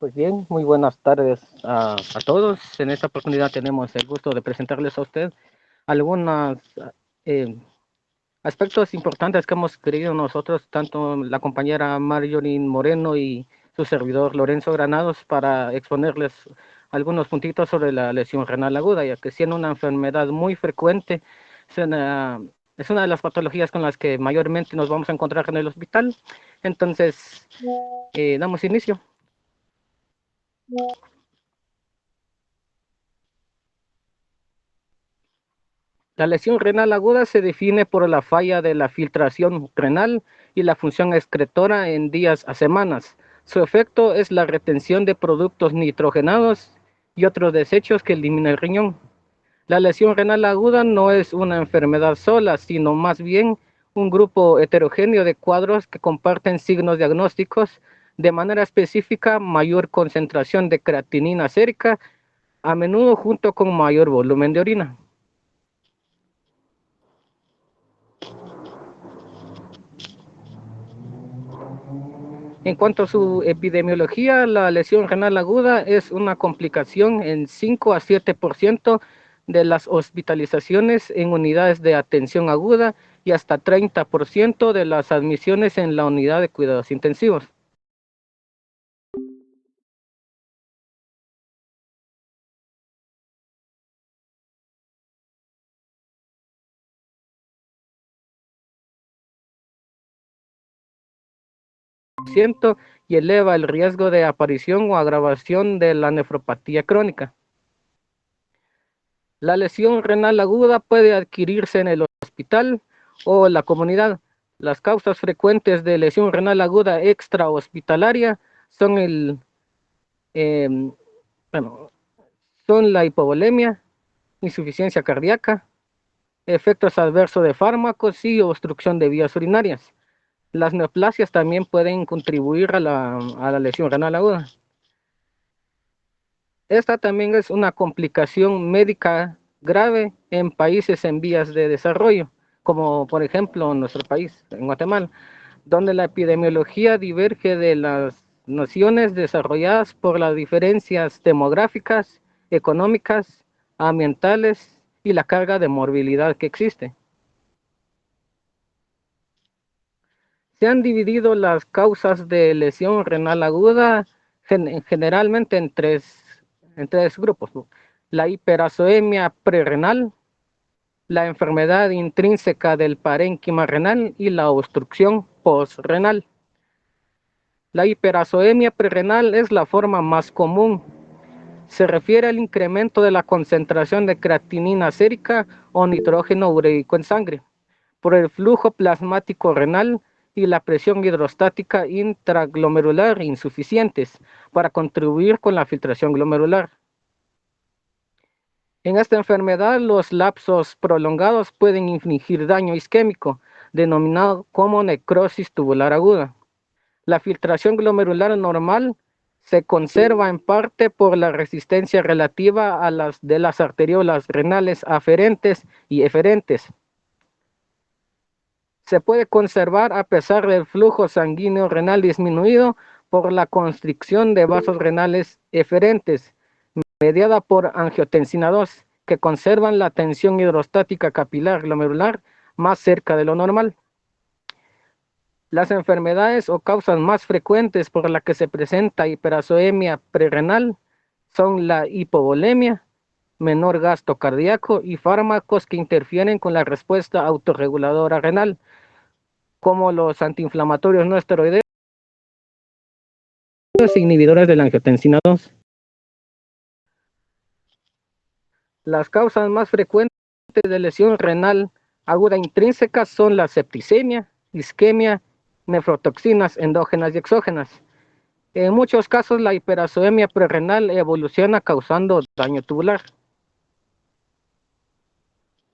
Pues bien, muy buenas tardes a todos. En esta oportunidad tenemos el gusto de presentarles a usted algunos eh, aspectos importantes que hemos querido nosotros, tanto la compañera Marjorie Moreno y su servidor Lorenzo Granados, para exponerles algunos puntitos sobre la lesión renal aguda, ya que siendo una enfermedad muy frecuente, es una de las patologías con las que mayormente nos vamos a encontrar en el hospital. Entonces, damos inicio. La lesión renal aguda se define por la falla de la filtración renal y la función excretora en días a semanas. Su efecto es la retención de productos nitrogenados y otros desechos que elimina el riñón. La lesión renal aguda no es una enfermedad sola, sino más bien un grupo heterogéneo de cuadros que comparten signos diagnósticos, de manera específica mayor concentración de creatinina sérica, a menudo junto con mayor volumen de orina. En cuanto a su epidemiología, la lesión renal aguda es una complicación en 5 a 7% de las hospitalizaciones en unidades de atención aguda y hasta 30% de las admisiones en la unidad de cuidados intensivos. Y eleva el riesgo de aparición o agravación de la nefropatía crónica. La lesión renal aguda puede adquirirse en el hospital o en la comunidad. Las causas frecuentes de lesión renal aguda extrahospitalaria son eh, bueno, son la hipovolemia, insuficiencia cardíaca, efectos adversos de fármacos y obstrucción de vías urinarias. Las neoplasias también pueden contribuir a la lesión renal aguda. Esta también es una complicación médica grave en países en vías de desarrollo, como por ejemplo en nuestro país, en Guatemala, donde la epidemiología diverge de las naciones desarrolladas por las diferencias demográficas, económicas, ambientales y la carga de morbilidad que existe. Se han dividido las causas de lesión renal aguda generalmente en tres grupos, ¿no? La hiperazoemia prerrenal, la enfermedad intrínseca del parénquima renal y la obstrucción postrenal. La hiperazoemia prerrenal es la forma más común. Se refiere al incremento de la concentración de creatinina sérica o nitrógeno ureico en sangre por el flujo plasmático renal y la presión hidrostática intraglomerular insuficientes para contribuir con la filtración glomerular. En esta enfermedad, los lapsos prolongados pueden infligir daño isquémico, denominado como necrosis tubular aguda. La filtración glomerular normal se conserva en parte por la resistencia relativa a las de las arteriolas renales aferentes y eferentes. Se puede conservar a pesar del flujo sanguíneo renal disminuido por la constricción de vasos renales eferentes, mediada por angiotensina 2, que conservan la tensión hidrostática capilar glomerular más cerca de lo normal. Las enfermedades o causas más frecuentes por las que se presenta hiperazoemia prerrenal son la hipovolemia, menor gasto cardíaco y fármacos que interfieren con la respuesta autorreguladora renal, como los antiinflamatorios no esteroideos e inhibidores de la angiotensina 2. Las causas más frecuentes de lesión renal aguda intrínseca son la septicemia, isquemia, nefrotoxinas endógenas y exógenas. En muchos casos, la hiperazoemia prerrenal evoluciona causando daño tubular.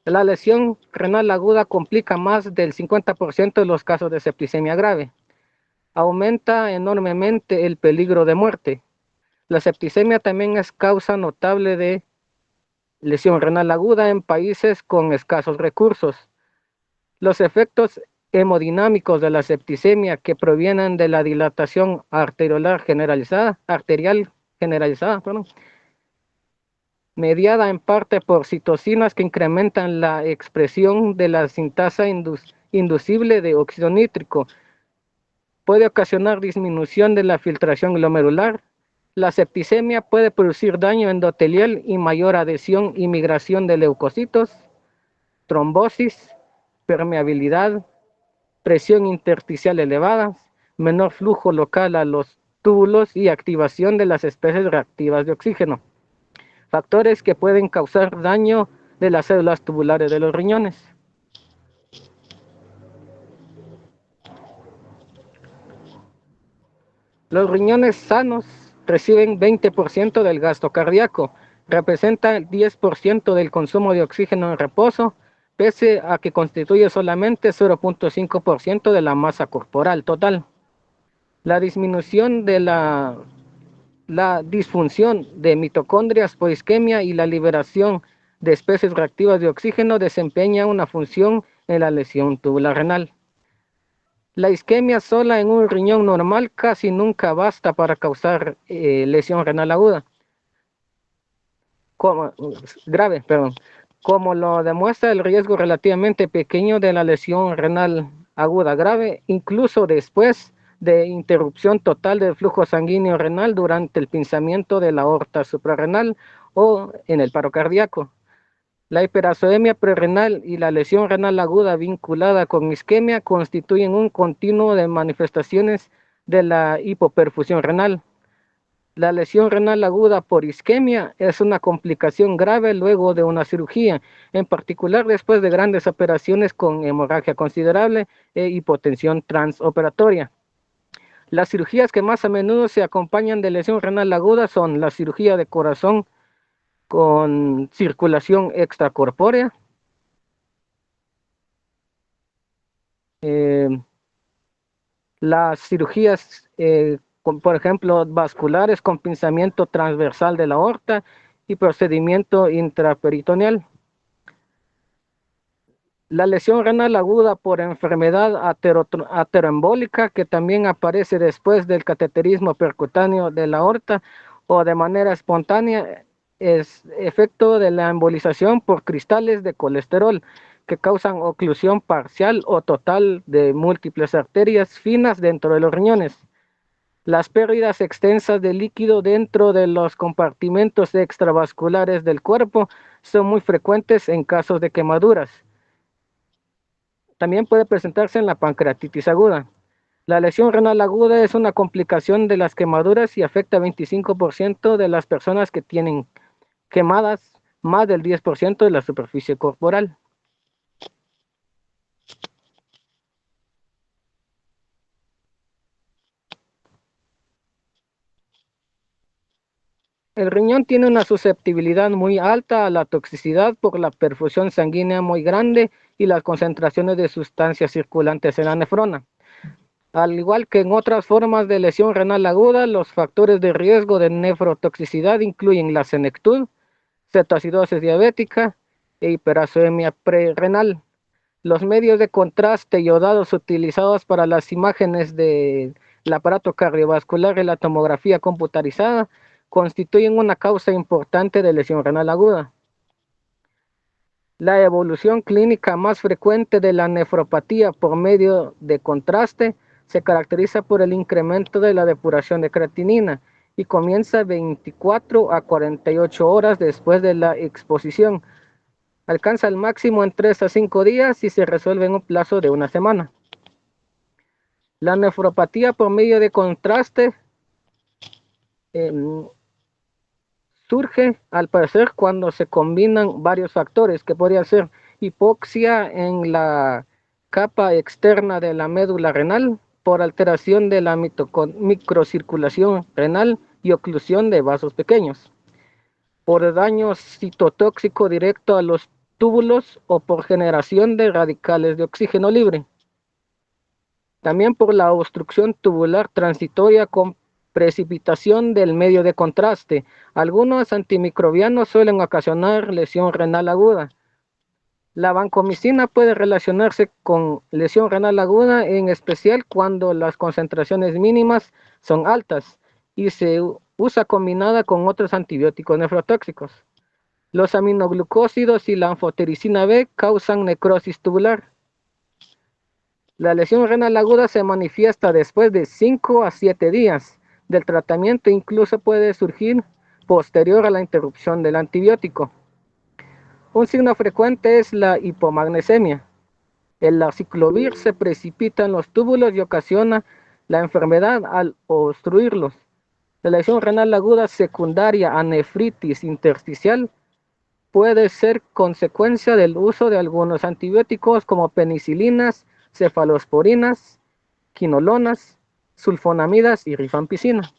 La lesión renal aguda complica más del 50% de los casos de septicemia grave. Aumenta enormemente el peligro de muerte. La septicemia también es causa notable de lesión renal aguda en países con escasos recursos. Los efectos hemodinámicos de la septicemia que provienen de la dilatación arterial generalizada, perdón, mediada en parte por citocinas que incrementan la expresión de la sintasa inducible de óxido nítrico. Puede ocasionar disminución de la filtración glomerular. La septicemia puede producir daño endotelial y mayor adhesión y migración de leucocitos, trombosis, permeabilidad, presión intersticial elevada, menor flujo local a los túbulos y activación de las especies reactivas de oxígeno. Factores que pueden causar daño de las células tubulares de los riñones. Los riñones sanos reciben 20% del gasto cardíaco, representa el 10% del consumo de oxígeno en reposo, pese a que constituye solamente 0.5% de la masa corporal total. La disminución de la disfunción de mitocondrias por isquemia y la liberación de especies reactivas de oxígeno desempeña una función en la lesión tubular renal. La isquemia sola en un riñón normal casi nunca basta para causar lesión renal aguda. Grave, perdón. Como lo demuestra el riesgo relativamente pequeño de la lesión renal aguda grave, incluso después de interrupción total del flujo sanguíneo renal durante el pinzamiento de la aorta suprarrenal o en el paro cardíaco. La hiperacemia prerrenal y la lesión renal aguda vinculada con isquemia constituyen un continuo de manifestaciones de la hipoperfusión renal. La lesión renal aguda por isquemia es una complicación grave luego de una cirugía, en particular después de grandes operaciones con hemorragia considerable e hipotensión transoperatoria. Las cirugías que más a menudo se acompañan de lesión renal aguda son la cirugía de corazón con circulación extracorpórea, las cirugías, por ejemplo, vasculares con pinzamiento transversal de la aorta y procedimiento intraperitoneal. La lesión renal aguda por enfermedad ateroembólica, que también aparece después del cateterismo percutáneo de la aorta o de manera espontánea, es efecto de la embolización por cristales de colesterol que causan oclusión parcial o total de múltiples arterias finas dentro de los riñones. Las pérdidas extensas de líquido dentro de los compartimentos extravasculares del cuerpo son muy frecuentes en casos de quemaduras. También puede presentarse en la pancreatitis aguda. La lesión renal aguda es una complicación de las quemaduras y afecta a 25% de las personas que tienen quemadas más del 10% de la superficie corporal. El riñón tiene una susceptibilidad muy alta a la toxicidad por la perfusión sanguínea muy grande y las concentraciones de sustancias circulantes en la nefrona. Al igual que en otras formas de lesión renal aguda, los factores de riesgo de nefrotoxicidad incluyen la senectud, cetoacidosis diabética e hiperacemia prerrenal. Los medios de contraste iodados utilizados para las imágenes del aparato cardiovascular y la tomografía computarizada constituyen una causa importante de lesión renal aguda. La evolución clínica más frecuente de la nefropatía por medio de contraste se caracteriza por el incremento de la depuración de creatinina y comienza 24 a 48 horas después de la exposición. Alcanza el máximo en 3 a 5 días y se resuelve en un plazo de una semana. La nefropatía por medio de contraste surge al parecer cuando se combinan varios factores que podría ser hipoxia en la capa externa de la médula renal por alteración de la microcirculación renal y oclusión de vasos pequeños, por daño citotóxico directo a los túbulos o por generación de radicales de oxígeno libre. También por la obstrucción tubular transitoria con precipitación del medio de contraste. Algunos antimicrobianos suelen ocasionar lesión renal aguda. La vancomicina puede relacionarse con lesión renal aguda, en especial cuando las concentraciones mínimas son altas y se usa combinada con otros antibióticos nefrotóxicos. Los aminoglucósidos y la anfotericina B causan necrosis tubular. La lesión renal aguda se manifiesta después de 5 a 7 días del tratamiento, incluso puede surgir posterior a la interrupción del antibiótico. Un signo frecuente es la hipomagnesemia. El aciclovir se precipita en los túbulos y ocasiona la enfermedad al obstruirlos. La lesión renal aguda secundaria a nefritis intersticial puede ser consecuencia del uso de algunos antibióticos como penicilinas, cefalosporinas, quinolonas, sulfonamidas y rifampicina.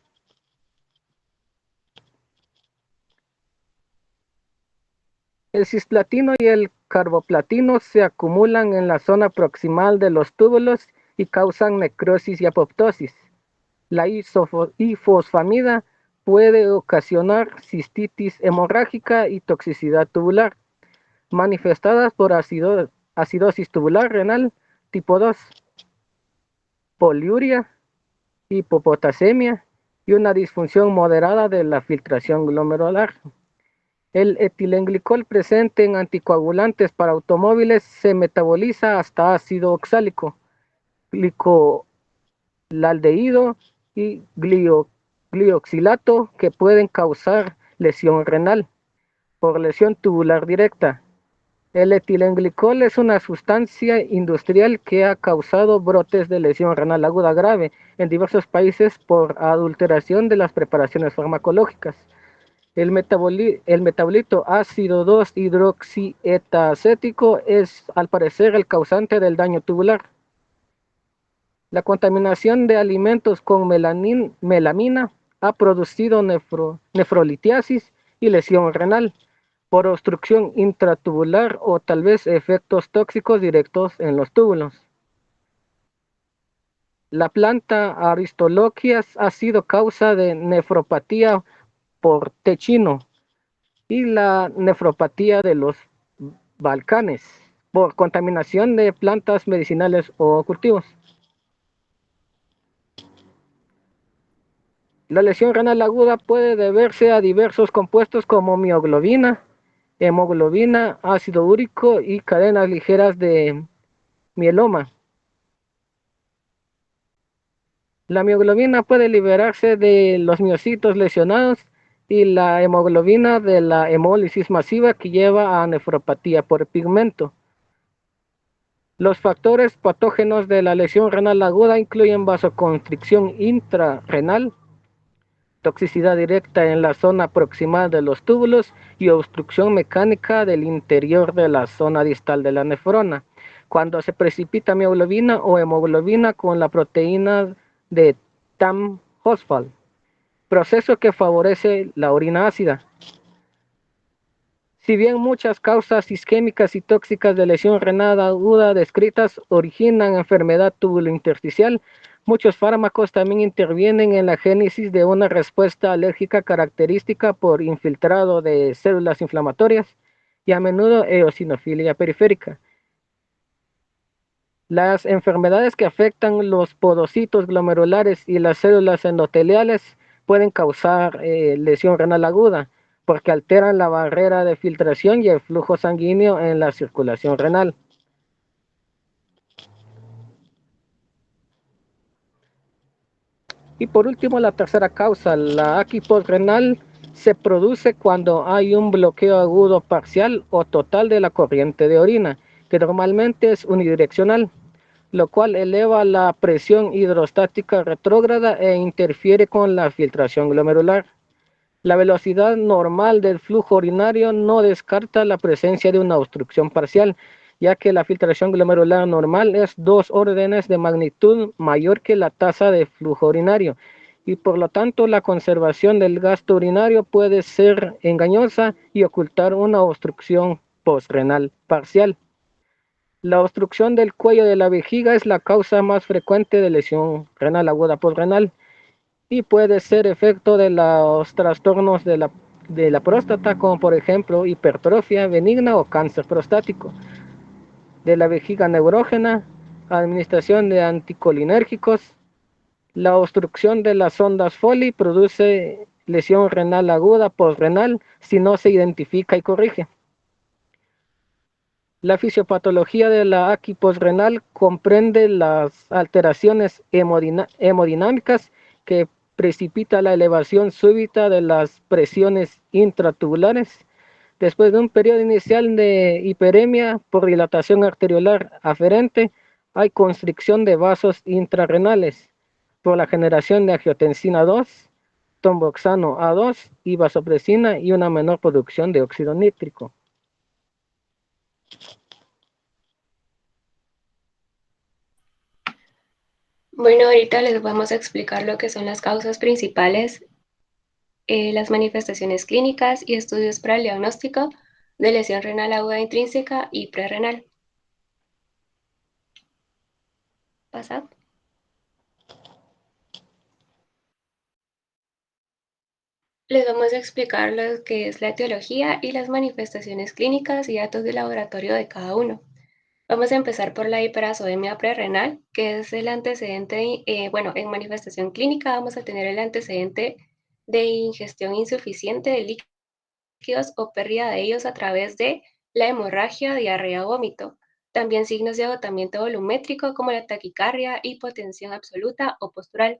El cisplatino y el carboplatino se acumulan en la zona proximal de los túbulos y causan necrosis y apoptosis. La ifosfamida puede ocasionar cistitis hemorrágica y toxicidad tubular, manifestadas por acidosis tubular renal tipo 2, poliuria, hipopotasemia y una disfunción moderada de la filtración glomerular. El etilenglicol presente en anticoagulantes para automóviles se metaboliza hasta ácido oxálico, glicolaldehído y glioxilato que pueden causar lesión renal por lesión tubular directa. El etilenglicol es una sustancia industrial que ha causado brotes de lesión renal aguda grave en diversos países por adulteración de las preparaciones farmacológicas. El metabolito ácido 2-hidroxietacético es, al parecer, el causante del daño tubular. La contaminación de alimentos con melamina ha producido nefrolitiasis y lesión renal por obstrucción intratubular o tal vez efectos tóxicos directos en los túbulos. La planta Aristolochias ha sido causa de nefropatía por techino y la nefropatía de los Balcanes por contaminación de plantas medicinales o cultivos. La lesión renal aguda puede deberse a diversos compuestos como mioglobina, hemoglobina, ácido úrico y cadenas ligeras de mieloma. La mioglobina puede liberarse de los miocitos lesionados y la hemoglobina de la hemólisis masiva que lleva a nefropatía por pigmento. Los factores patógenos de la lesión renal aguda incluyen vasoconstricción intrarrenal, toxicidad directa en la zona proximal de los túbulos y obstrucción mecánica del interior de la zona distal de la nefrona, cuando se precipita mioglobina o hemoglobina con la proteína de TAM-fosfal, proceso que favorece la orina ácida. Si bien muchas causas isquémicas y tóxicas de lesión renal aguda descritas originan enfermedad tubulointersticial, muchos fármacos también intervienen en la génesis de una respuesta alérgica característica por infiltrado de células inflamatorias y a menudo eosinofilia periférica. Las enfermedades que afectan los podocitos glomerulares y las células endoteliales pueden causar lesión renal aguda, porque alteran la barrera de filtración y el flujo sanguíneo en la circulación renal. Y por último, la tercera causa, la aquipos renal, se produce cuando hay un bloqueo agudo parcial o total de la corriente de orina, que normalmente es unidireccional, lo cual eleva la presión hidrostática retrógrada e interfiere con la filtración glomerular. La velocidad normal del flujo urinario no descarta la presencia de una obstrucción parcial, ya que la filtración glomerular normal es 2 órdenes de magnitud mayor que la tasa de flujo urinario, y por lo tanto la conservación del gasto urinario puede ser engañosa y ocultar una obstrucción postrenal parcial. La obstrucción del cuello de la vejiga es la causa más frecuente de lesión renal aguda postrenal y puede ser efecto de los trastornos de la próstata, como por ejemplo hipertrofia benigna o cáncer prostático. de la vejiga neurógena, administración de anticolinérgicos. La obstrucción de las ondas Foley produce lesión renal aguda postrenal si no se identifica y corrige. La fisiopatología de la AQI postrenal comprende las alteraciones hemodinámicas que precipita la elevación súbita de las presiones intratubulares. Después de un periodo inicial de hiperemia por dilatación arteriolar aferente, hay constricción de vasos intrarrenales por la generación de angiotensina 2, tomboxano A2 y vasopresina y una menor producción de óxido nítrico. Bueno, ahorita les vamos a explicar lo que son las causas principales, las manifestaciones clínicas y estudios para el diagnóstico de lesión renal aguda intrínseca y prerrenal. Pasad. Les vamos a explicar lo que es la etiología y las manifestaciones clínicas y datos de laboratorio de cada uno. Vamos a empezar por la hiperazoemia prerrenal, que es el antecedente, en manifestación clínica vamos a tener el antecedente de ingestión insuficiente de líquidos o pérdida de ellos a través de la hemorragia, diarrea o vómito. También signos de agotamiento volumétrico como la taquicardia, hipotensión absoluta o postural.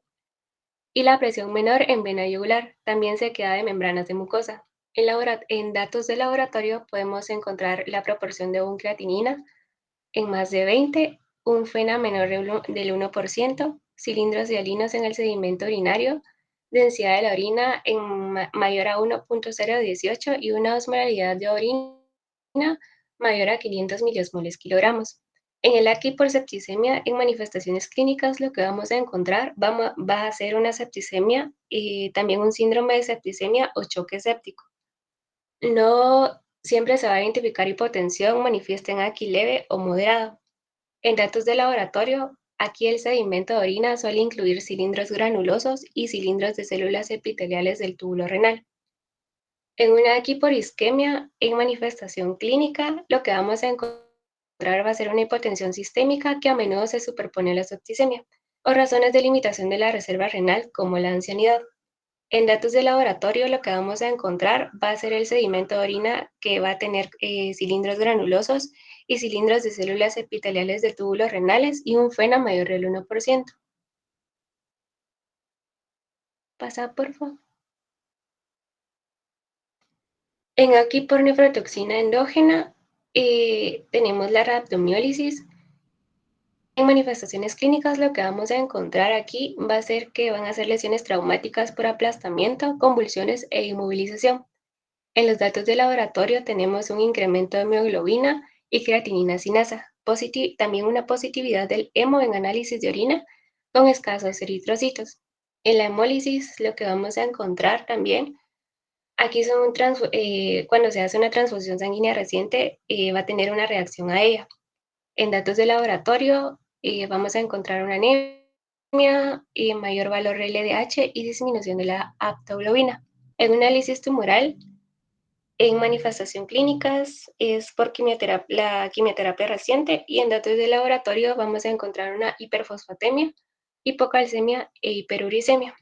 Y la presión menor en vena yugular, también sequedad de membranas de mucosa. En datos de laboratorio podemos encontrar la proporción de un creatinina en más de 20, un FeNA menor del 1%, cilindros dialinos en el sedimento urinario, densidad de la orina en mayor a 1.018 y una osmolaridad de orina mayor a 500 miliosmoles kilogramos. En el AQI por septicemia, en manifestaciones clínicas, lo que vamos a encontrar va a ser una septicemia y también un síndrome de septicemia o choque séptico. No siempre se va a identificar hipotensión, manifiesta en AQI leve o moderado. En datos de laboratorio, aquí el sedimento de orina suele incluir cilindros granulosos y cilindros de células epiteliales del túbulo renal. En una hiporisquemia en manifestación clínica, lo que vamos a encontrar va a ser una hipotensión sistémica que a menudo se superpone a la septicemia, o razones de limitación de la reserva renal como la ancianidad. En datos de laboratorio, lo que vamos a encontrar va a ser el sedimento de orina que va a tener cilindros granulosos y cilindros de células epiteliales de túbulos renales y un FeNA mayor del 1%. Pasa, por favor. En aquí por nefrotoxina endógena tenemos la rhabdomiólisis. En manifestaciones clínicas lo que vamos a encontrar aquí va a ser que van a ser lesiones traumáticas por aplastamiento, convulsiones e inmovilización. En los datos de laboratorio tenemos un incremento de hemoglobina y creatinina sinasa, también una positividad del hemo en análisis de orina con escasos eritrocitos. En la hemólisis lo que vamos a encontrar también, aquí cuando se hace una transfusión sanguínea reciente, va a tener una reacción a ella. En datos de laboratorio vamos a encontrar una anemia y mayor valor LDH y disminución de la aptoglobina. En un análisis tumoral, en manifestación clínicas es por la quimioterapia reciente y en datos de laboratorio vamos a encontrar una hiperfosfatemia, hipocalcemia e hiperuricemia.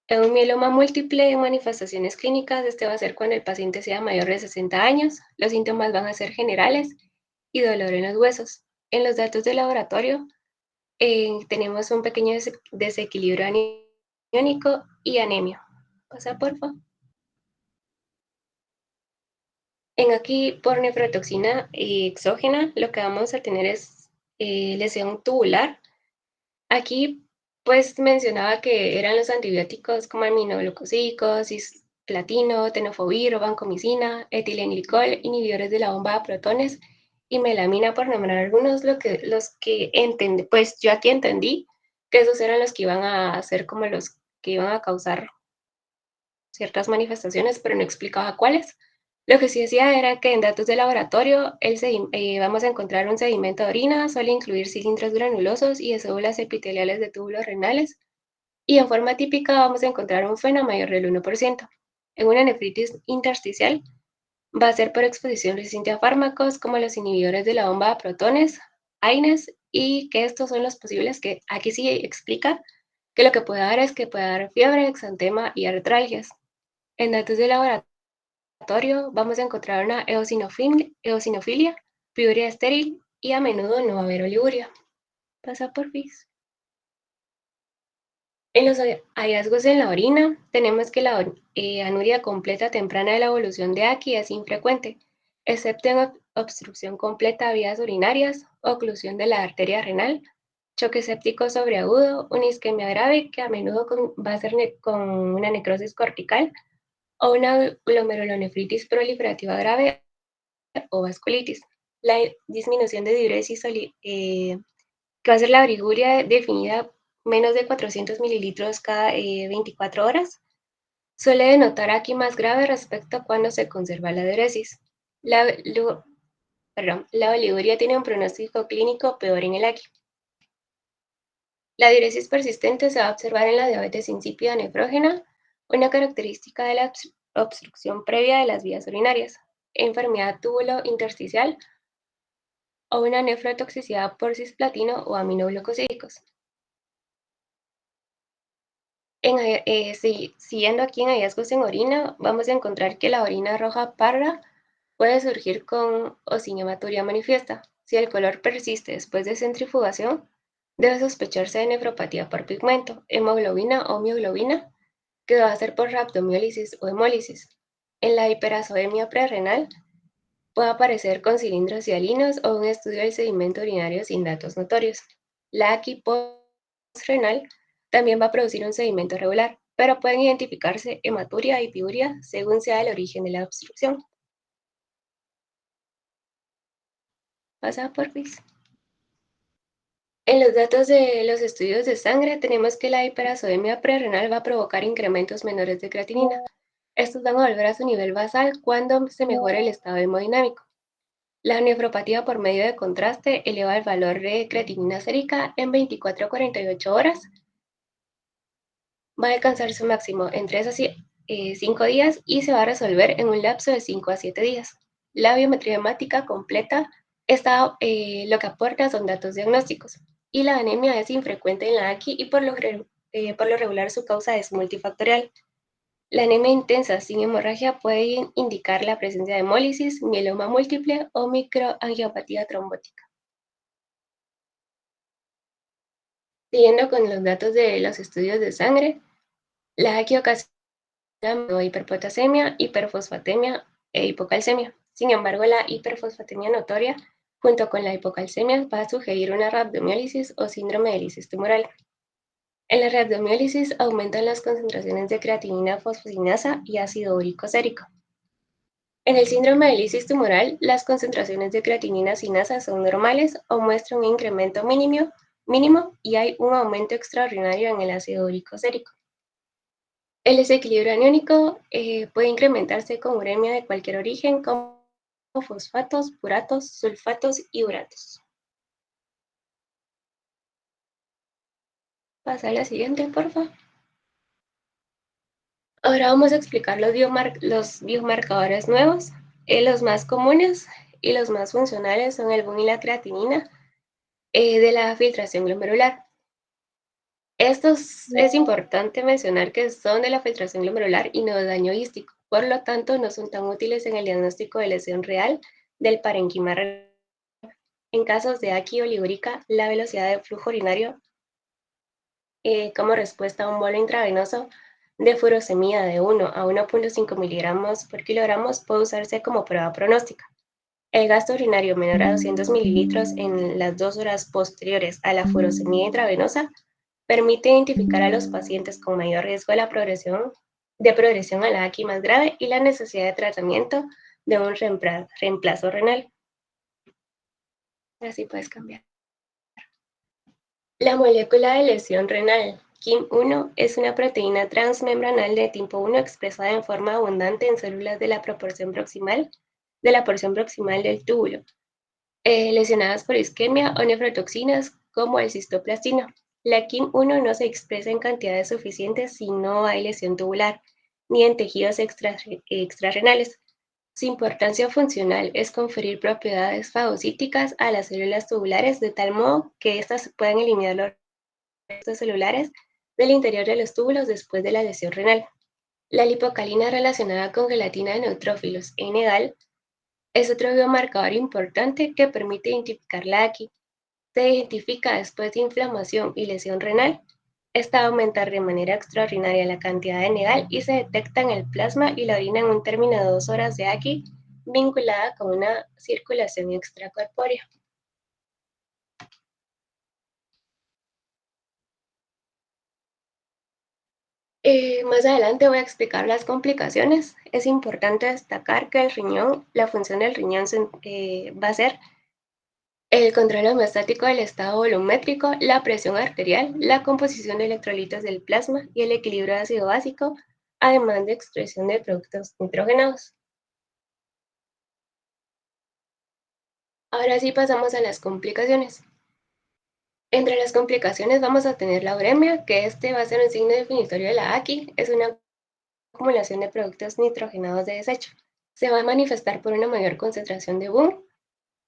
En un mieloma múltiple en manifestaciones clínicas, este va a ser cuando el paciente sea mayor de 60 años, los síntomas van a ser generales y dolor en los huesos. En los datos de laboratorio tenemos un pequeño desequilibrio aniónico y anemia. Pasa, por favor. En aquí, por nefrotoxina exógena, lo que vamos a tener es lesión tubular. Aquí, pues mencionaba que eran los antibióticos como aminoglucosídicos, cisplatino, tenofovir o vancomicina, etilenglicol, inhibidores de la bomba de protones y melamina, por nombrar algunos, los que entendí, pues yo aquí entendí que esos eran los que iban a ser como los que iban a causar ciertas manifestaciones, pero no explicaba cuáles. Lo que sí decía era que en datos de laboratorio vamos a encontrar un sedimento de orina, suele incluir cilindros granulosos y de células epiteliales de túbulos renales, y en forma típica vamos a encontrar un FeNA mayor del 1%. En una nefritis intersticial va a ser por exposición resistente a fármacos como los inhibidores de la bomba de protones, AINES, y que estos son los posibles que aquí sí explica que lo que puede dar es que puede dar fiebre, exantema y artralgias. En datos de laboratorio vamos a encontrar una eosinofilia, piuria estéril y a menudo no va a haber oliguria. Pasa por FIS. En los hallazgos en la orina, tenemos que la anuria completa temprana de la evolución de Aki es infrecuente, excepto en obstrucción completa de vías urinarias, oclusión de la arteria renal, choque séptico sobreagudo, una isquemia grave que a menudo va a ser con una necrosis cortical o una glomerulonefritis proliferativa grave o vasculitis. La disminución de diuresis que va a ser la origuria definida menos de 400 mililitros cada 24 horas, suele denotar aquí más grave respecto a cuando se conserva la diuresis. La oliguria tiene un pronóstico clínico peor en el aquí. La diuresis persistente se va a observar en la diabetes insípida nefrógena, una característica de la obstrucción previa de las vías urinarias, enfermedad túbulo intersticial o una nefrotoxicidad por cisplatino o aminoglucosídicos. Siguiendo aquí en hallazgos en orina, vamos a encontrar que la orina roja parda puede surgir con osinematuria manifiesta. Si el color persiste después de centrifugación, debe sospecharse de nefropatía por pigmento, hemoglobina o mioglobina, que va a ser por rhabdomiólisis o hemólisis. En la hiperazoemia prerrenal puede aparecer con cilindros hialinos o un estudio del sedimento urinario sin datos notorios. La AQI postrenal también va a producir un sedimento regular, pero pueden identificarse hematuria y piuria según sea el origen de la obstrucción. Pasa por FIS. En los datos de los estudios de sangre tenemos que la hiperazoemia prerrenal va a provocar incrementos menores de creatinina. Estos van a volver a su nivel basal cuando se mejore el estado hemodinámico. La nefropatía por medio de contraste eleva el valor de creatinina sérica en 24 a 48 horas. Va a alcanzar su máximo en 3 a 5 días y se va a resolver en un lapso de 5 a 7 días. La biometría hemática completa lo que aporta son datos diagnósticos. Y la anemia es infrecuente en la AQI y por lo regular su causa es multifactorial. La anemia intensa sin hemorragia puede indicar la presencia de hemólisis, mieloma múltiple o microangiopatía trombótica. Siguiendo con los datos de los estudios de sangre, la AQI ocasiona hiperpotasemia, hiperfosfatemia e hipocalcemia. Sin embargo, la hiperfosfatemia notoria junto con la hipocalcemia va a sugerir una rhabdomiólisis o síndrome de lisis tumoral. En la rhabdomiólisis aumentan las concentraciones de creatinina fosfocinasa y ácido úrico sérico. En el síndrome de lisis tumoral, las concentraciones de creatinina sinasa son normales o muestran un incremento mínimo y hay un aumento extraordinario en el ácido úrico sérico. El desequilibrio aniónico puede incrementarse con uremia de cualquier origen, como fosfatos, puratos, sulfatos y uratos. Pasa a la siguiente, por favor. Ahora vamos a explicar los biomarcadores nuevos. Los más comunes y los más funcionales son el BUN y la creatinina de la filtración glomerular. Es importante mencionar que son de la filtración glomerular y no de daño hístico, por lo tanto no son tan útiles en el diagnóstico de lesión real del parenquima renal. En casos de AQI oligúrica, la velocidad de flujo urinario como respuesta a un bolo intravenoso de furosemida de 1 a 1.5 miligramos por kilogramos puede usarse como prueba pronóstica. El gasto urinario menor a 200 mililitros en las 2 horas posteriores a la furosemida intravenosa permite identificar a los pacientes con mayor riesgo de progresión a la AQI más grave y la necesidad de tratamiento de un reemplazo renal. Así puedes cambiar. La molécula de lesión renal, KIM-1, es una proteína transmembranal de tipo 1 expresada en forma abundante en células de la porción proximal del túbulo, lesionadas por isquemia o nefrotoxinas como el cistoplastino. La KIM-1 no se expresa en cantidades suficientes si no hay lesión tubular, ni en tejidos extrarrenales. Su importancia funcional es conferir propiedades fagocíticas a las células tubulares de tal modo que éstas puedan eliminar los restos celulares del interior de los túbulos después de la lesión renal. La lipocalina relacionada con gelatina de neutrófilos en EGAL es otro biomarcador importante que permite identificar la AKI. Se identifica después de inflamación y lesión renal. Esta aumenta de manera extraordinaria la cantidad de NEGAL y se detecta en el plasma y la orina en un término de 2 horas de AKI vinculada con una circulación extracorpórea. Más adelante voy a explicar las complicaciones. Es importante destacar que el riñón, la función del riñón va a ser el control homeostático del estado volumétrico, la presión arterial, la composición de electrolitos del plasma y el equilibrio ácido básico, además de excreción de productos nitrogenados. Ahora sí pasamos a las complicaciones. Entre las complicaciones vamos a tener la uremia, que este va a ser un signo definitorio de la AKI, es una acumulación de productos nitrogenados de desecho. Se va a manifestar por una mayor concentración de BUN.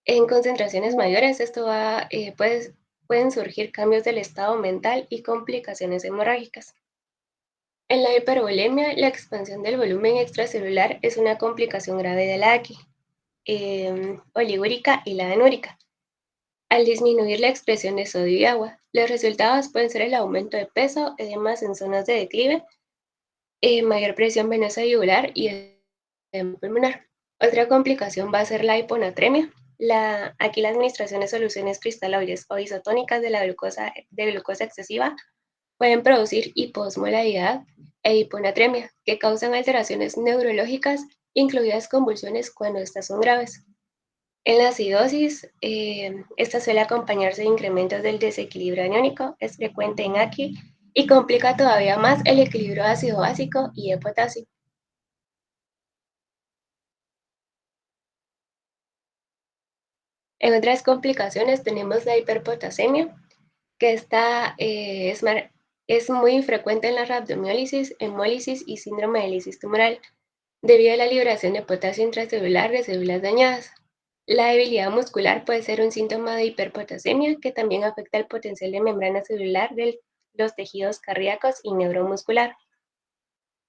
En concentraciones mayores pueden surgir cambios del estado mental y complicaciones hemorrágicas. En la hipervolemia, la expansión del volumen extracelular es una complicación grave de la AKI, oligúrica y la anúrica. Al disminuir la expresión de sodio y agua, los resultados pueden ser el aumento de peso, edemas en zonas de declive, mayor presión venosa yugular y edema pulmonar. Otra complicación va a ser la hiponatremia. Aquí la administración de soluciones cristaloides o isotónicas de glucosa excesiva pueden producir hiposmolaridad e hiponatremia, que causan alteraciones neurológicas, incluidas convulsiones cuando estas son graves. En la acidosis, esta suele acompañarse de incrementos del desequilibrio aniónico, es frecuente en AKI y complica todavía más el equilibrio ácido-básico y de potasio. En otras complicaciones tenemos la hiperpotasemia, que es muy frecuente en la rhabdomiólisis, hemólisis y síndrome de lisis tumoral, debido a la liberación de potasio intracelular de células dañadas. La debilidad muscular puede ser un síntoma de hiperpotasemia que también afecta el potencial de membrana celular de los tejidos cardíacos y neuromuscular.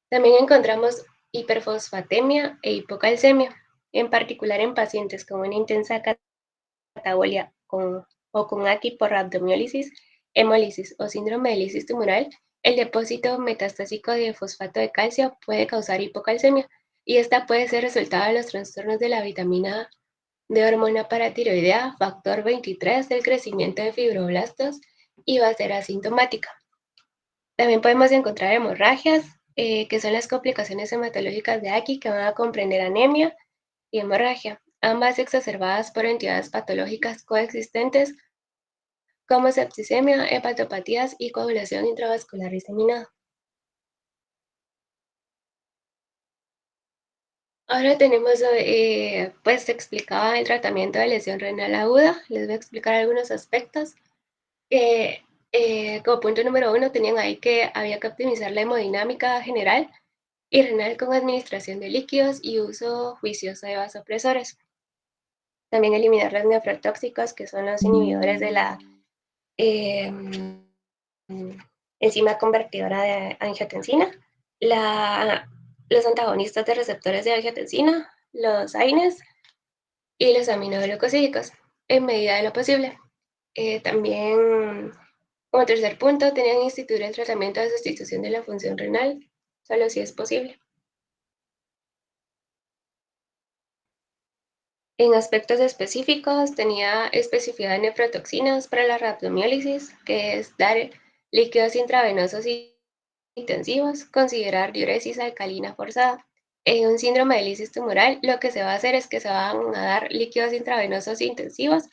También encontramos hiperfosfatemia e hipocalcemia, en particular en pacientes con una intensa catabolia o con AKI por rhabdomiólisis, hemólisis o síndrome de lisis tumoral. El depósito metastásico de fosfato de calcio puede causar hipocalcemia y esta puede ser resultado de los trastornos de la vitamina A, de hormona paratiroidea, factor 23 del crecimiento de fibroblastos y va a ser asintomática. También podemos encontrar hemorragias, que son las complicaciones hematológicas de AKI que van a comprender anemia y hemorragia, ambas exacerbadas por entidades patológicas coexistentes como septicemia, hepatopatías y coagulación intravascular diseminada. Ahora tenemos, pues se explicaba el tratamiento de lesión renal aguda. Les voy a explicar algunos aspectos. Que como punto número uno tenían ahí que había que optimizar la hemodinámica general y renal con administración de líquidos y uso juicioso de vasopresores. También eliminar los nefrotóxicos, que son los inhibidores de la eh, enzima convertidora de angiotensina, la, los antagonistas de receptores de angiotensina, los AINES y los aminoglucosídicos, en medida de lo posible. También, como tercer punto, tenían que instituir el tratamiento de sustitución de la función renal, solo si es posible. En aspectos específicos, tenía especificidad de nefrotoxinas para la rhabdomiólisis, que es dar líquidos intravenosos intensivos, considerar diuresis alcalina forzada. En un síndrome de lisis tumoral, lo que se va a hacer es que se van a dar líquidos intravenosos intensivos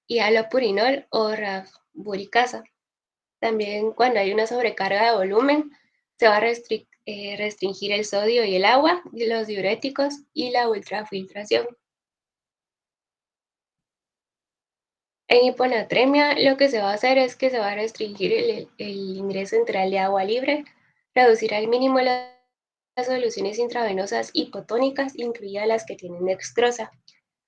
y alopurinol o rafburicasa. También cuando hay una sobrecarga de volumen, se va a restringir el sodio y el agua, los diuréticos y la ultrafiltración. En hiponatremia, lo que se va a hacer es que se va a restringir el ingreso central de agua libre, reducir al mínimo la las soluciones intravenosas hipotónicas, incluidas las que tienen dextrosa.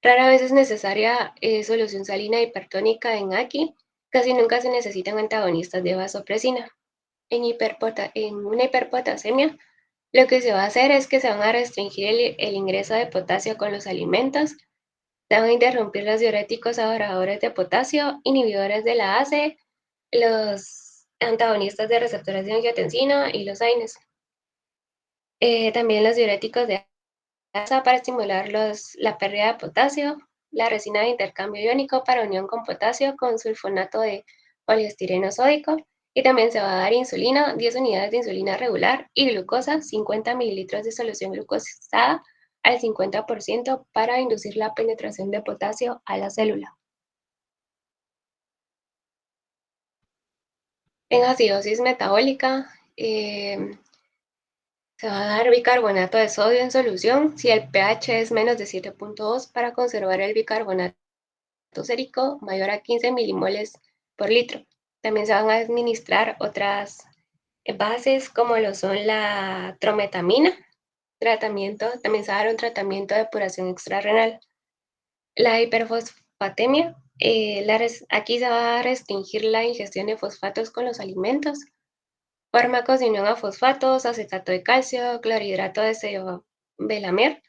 Rara vez es necesaria solución salina hipertónica en AQI, casi nunca se necesitan antagonistas de vasopresina. En una hiperpotasemia, lo que se va a hacer es que se van a restringir el ingreso de potasio con los alimentos, se van a interrumpir los diuréticos ahorradores de potasio, inhibidores de la ACE, los antagonistas de receptores de angiotensina y los AINES. También los diuréticos de ASA para estimular la pérdida de potasio, la resina de intercambio iónico para unión con potasio con sulfonato de poliestireno sódico, y también se va a dar insulina, 10 unidades de insulina regular y glucosa, 50 mililitros de solución glucosada al 50% para inducir la penetración de potasio a la célula. En acidosis metabólica, se va a dar bicarbonato de sodio en solución si el pH es menos de 7.2 para conservar el bicarbonato sérico mayor a 15 milimoles por litro. También se van a administrar otras bases como lo son la trometamina, también se va a dar un tratamiento de depuración extrarrenal. La hiperfosfatemia, aquí se va a restringir la ingestión de fosfatos con los alimentos. Fármacos de unión a fosfatos, acetato de calcio, clorhidrato de ceobelamir,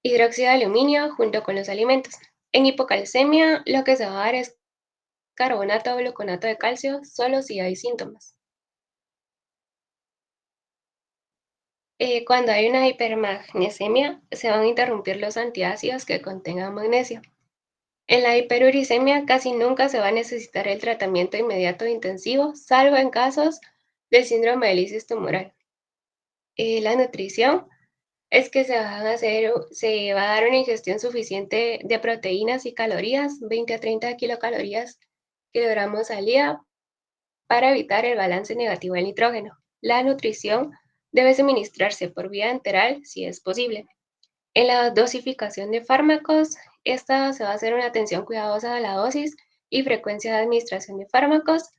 hidróxido de aluminio junto con los alimentos. En hipocalcemia, lo que se va a dar es carbonato o gluconato de calcio solo si hay síntomas. Cuando hay una hipermagnesemia, se van a interrumpir los antiácidos que contengan magnesio. En la hiperuricemia casi nunca se va a necesitar el tratamiento inmediato e intensivo, salvo en casos del síndrome de lisis tumoral. La nutrición es que se va a dar una ingestión suficiente de proteínas y calorías, 20 a 30 kilogramos al día, para evitar el balance negativo del nitrógeno. La nutrición debe suministrarse por vía enteral si es posible. En la dosificación de fármacos, esta se va a hacer una atención cuidadosa a la dosis y frecuencia de administración de fármacos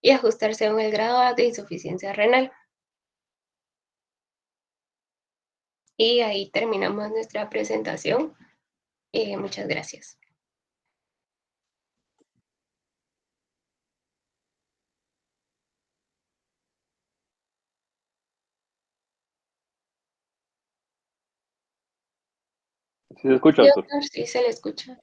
y ajustar según el grado de insuficiencia renal. Y ahí terminamos nuestra presentación. Muchas gracias. ¿Sí se escucha, Sí, doctor? doctor, sí se le escucha.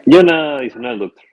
Yo nada adicional, doctor.